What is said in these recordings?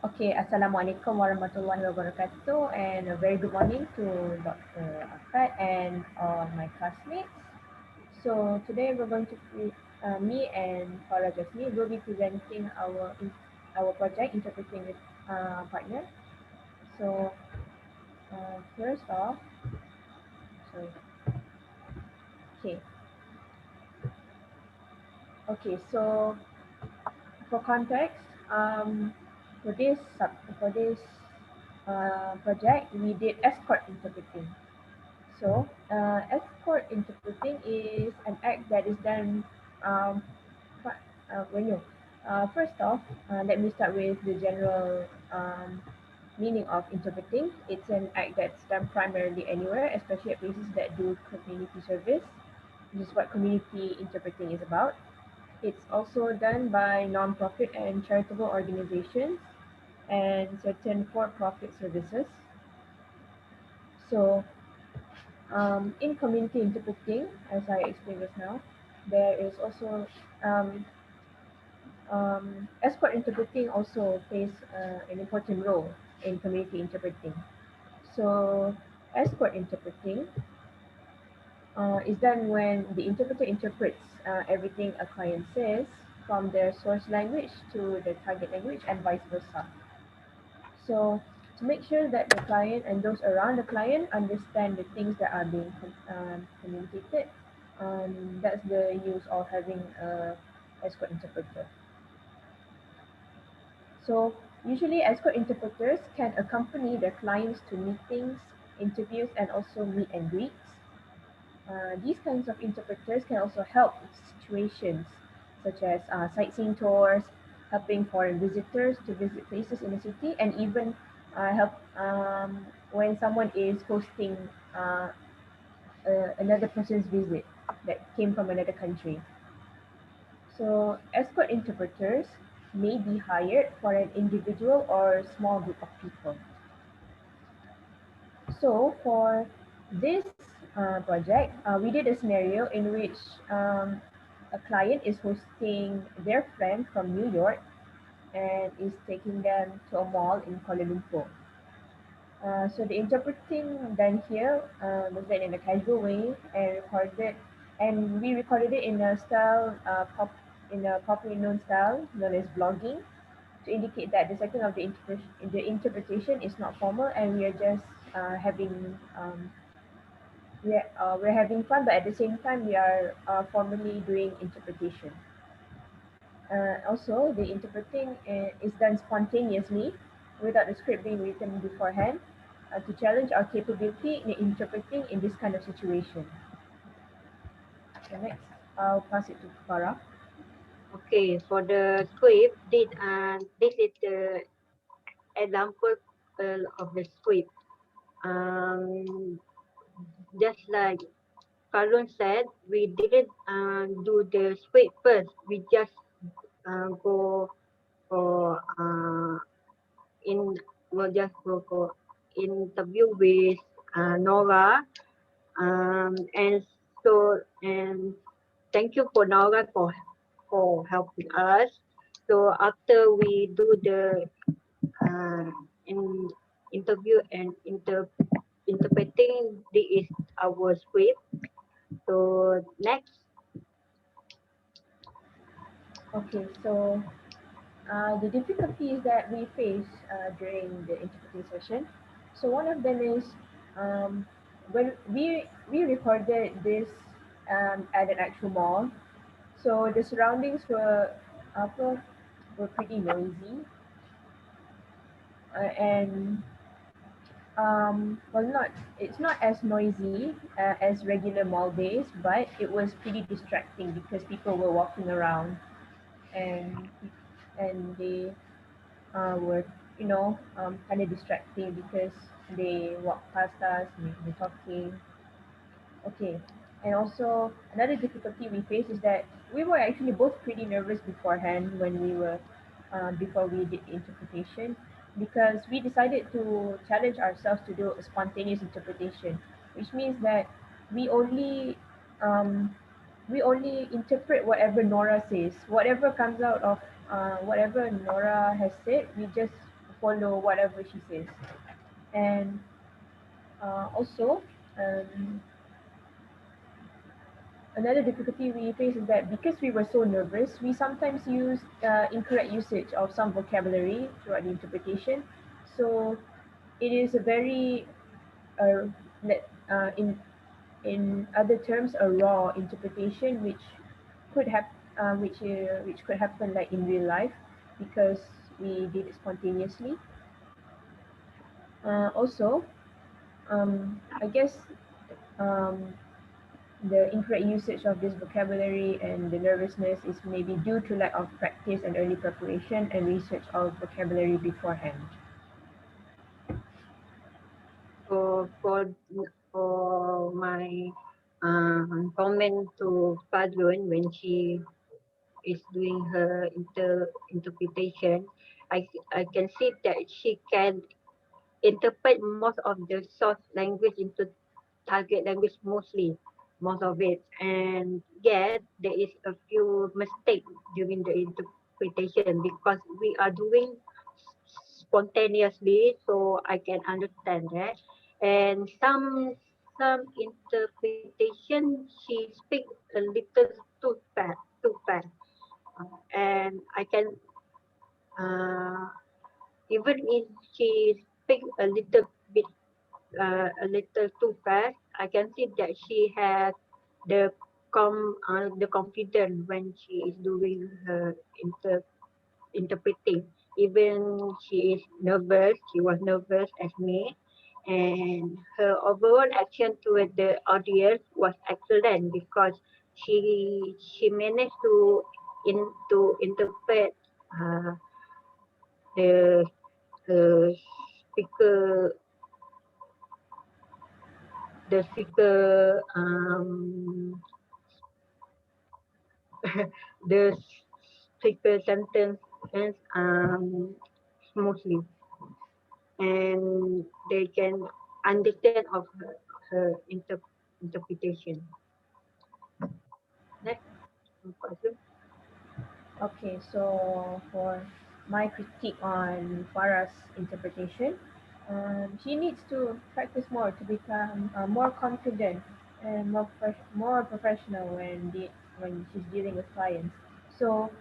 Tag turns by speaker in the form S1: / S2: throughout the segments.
S1: Okay, Assalamualaikum warahmatullahi wabarakatuh, and a very good morning to Dr. Ahmad and all my classmates. So today we're going to, me and Farah Jasmine will be presenting our project interpreting with partner. So first off, sorry. Okay, okay. So for context, for this project, we did escort interpreting. So, escort interpreting is an act that is done. Um, when you first off, let me start with the general meaning of interpreting. It's an act that's done primarily anywhere, especially at places that do community service. This is what community interpreting is about. It's also done by non-profit and charitable organizations and certain for-profit services. So, in community interpreting, as I explained just now, there is also um, escort interpreting also plays an important role in community interpreting. So, escort interpreting is done when the interpreter interprets everything a client says from their source language to the target language and vice versa. So, to make sure that the client and those around the client understand the things that are being communicated, that's the use of having a escort interpreter. So usually escort interpreters can accompany their clients to meetings, interviews, and also meet and greets. These kinds of interpreters can also help in situations such as sightseeing tours, helping foreign visitors to visit places in the city, and even help when someone is hosting another person's visit that came from another country. So, escort interpreters may be hired for an individual or small group of people. So, for this project, we did a scenario in which a client is hosting their friend from New York and is taking them to a mall in Kuala Lumpur. So the interpreting done here was done in a casual way and recorded, and we recorded it in a style, in a popularly known style known as vlogging, to indicate that the setting of the interpretation is not formal and we are just having we're having fun, but at the same time we are formally doing interpretation. Also, the interpreting is done spontaneously without the script being written beforehand to challenge our capability in interpreting in this kind of situation. So next, I'll pass it to Farah.
S2: Okay, for the script, this is the example of the script. Um, just like Karun said, we didn't do the script first. We just go for in we'll just go for interview with Nora. And and thank you for Nora for helping us. So after we do the uh, in interview and interpreting, this is our script. So next,
S1: Okay, so the difficulties that we face during the interpreting session. So one of them is um, when we recorded this at an actual mall. So the surroundings apa, were pretty noisy and well, not it's not as noisy as regular mall days, but it was pretty distracting because people were walking around and they were kind of distracting because they walk past us, they're talking. Okay. And also another difficulty we face is that we were actually both pretty nervous beforehand when we were before we did interpretation because we decided to challenge ourselves to do a spontaneous interpretation, which means that we only um, we only interpret whatever Nora says, whatever comes out of whatever Nora has said. We just follow whatever she says. And also, um, another difficulty we face is that because we were so nervous, we sometimes use incorrect usage of some vocabulary throughout the interpretation. So it is a very, uh, in other terms, a raw interpretation, could have, which could happen like in real life, because we did it spontaneously. Also, I guess um, the incorrect usage of this vocabulary and the nervousness is maybe due to lack of practice and early preparation and research of vocabulary beforehand.
S2: So for my comment to Fadlun when she is doing her interpretation, I can see that she can interpret most of the source language into target language mostly, most of it. And yet there is a few mistakes during the interpretation because we are doing spontaneously, so I can understand that. And some interpretation she speak a little too fast, and I can uh, even if she speak a little too fast, I can see that she has the the confidence when she is doing her interpreting. Even she is nervous, she was nervous as me, and her overall action toward the audience was excellent because she managed to interpret uh, the speaker the speaker the speaker sentence smoothly, and they can understand of her interpretation. Next question.
S1: Okay, so for my critique on Farah's interpretation, she needs to practice more to become more confident and more professional when she's dealing with clients. So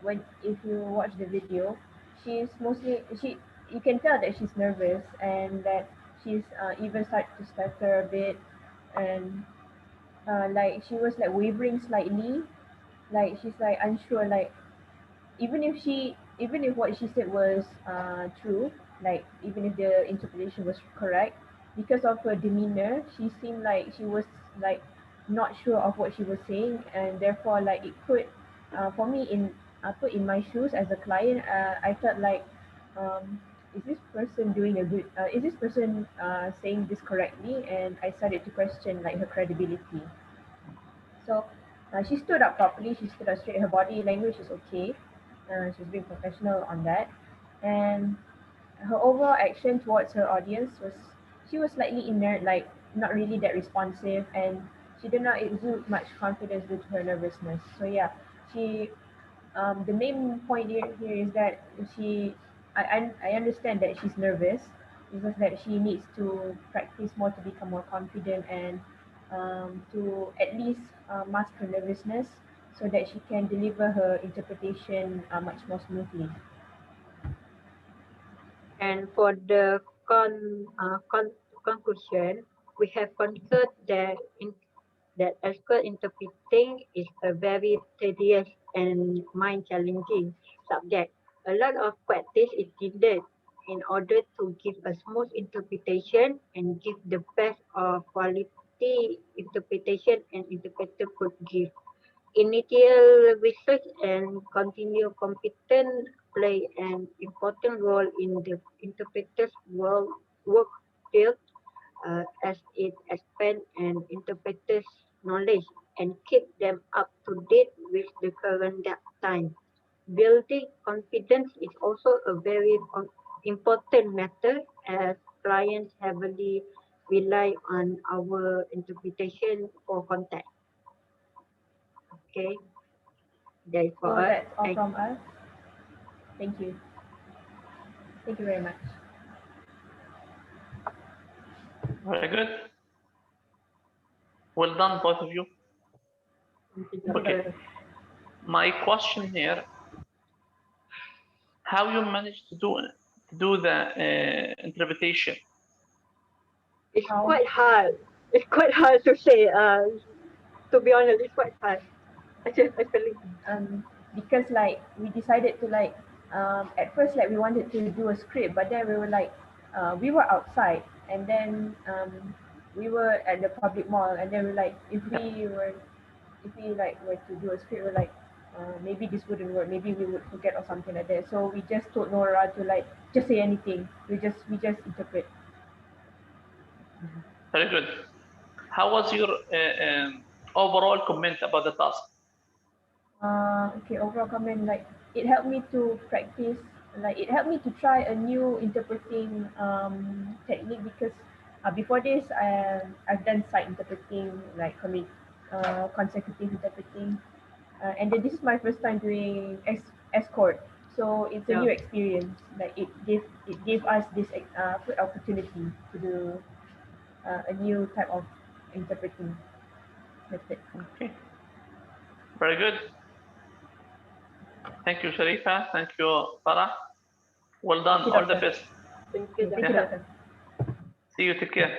S1: when if you watch the video, she's mostly she you can tell that she's nervous and that she's even start to stutter a bit, and like she was like wavering slightly, like she's like unsure, like even if what she said was true, like even if the interpretation was correct, because of her demeanor, she seemed like she was like not sure of what she was saying, and therefore like it could, for me, in put in my shoes as a client, I felt like, um, is this person doing a good is this person saying this correctly, and I started to question like her credibility. So she stood up properly. She stood up straight. Her body language is okay. She's being professional on that, and her overall action towards her audience was, she was slightly inert, like not really that responsive, and she did not exude much confidence due to her nervousness. So yeah, she the main point here is that I understand that she's nervous. It's just that she needs to practice more to become more confident, and to at least mask her nervousness so that she can deliver her interpretation much more smoothly.
S2: And for the conclusion, we have concluded that ethical interpreting is a very tedious and mind challenging subject. A lot of practice is needed in order to give a smooth interpretation and give the best of quality interpretation an interpreter could give. Initial research and continued competence play an important role in the interpreter's work field as it expands and interpreters' knowledge and keep them up to date with the current time. Building confidence is also a very important matter as clients heavily rely on our interpretation for contact. Okay, that's for
S1: So
S2: us.
S1: that's all
S2: Thank
S1: from us. Thank you. Thank you very much.
S3: Very good. Well done, both of you. Okay. My question here: how you managed to do the interpretation?
S2: It's
S1: How?
S2: quite hard. It's quite hard to say. To be honest, it's quite hard. Actually,
S1: Because like we decided to like at first like we wanted to do a script, but then we were like we were outside, and then we were at the public mall, and then we're like if we like were to do a script, we're like maybe this wouldn't work, maybe we would forget or something like that. So we just told Nora to like just say anything. We just interpret.
S3: Very good. How was your overall comment about the task?
S1: Okay, overall comment, like it helped me to practice, like it helped me to try a new interpreting technique because before this I've done side interpreting, like consecutive interpreting, and then this is my first time doing escort, so it's a
S2: yeah.
S1: new experience. Like it gave us this good opportunity to do a new type of interpreting method.
S3: Okay. Very good. Thank you, Sharifa. Thank you, Farah. Well done.
S1: Thank you,
S3: All the
S1: doctor.
S3: best.
S2: Thank you.
S1: Okay, thank you,
S3: Yeah.
S1: doctor.
S3: See you. Take care.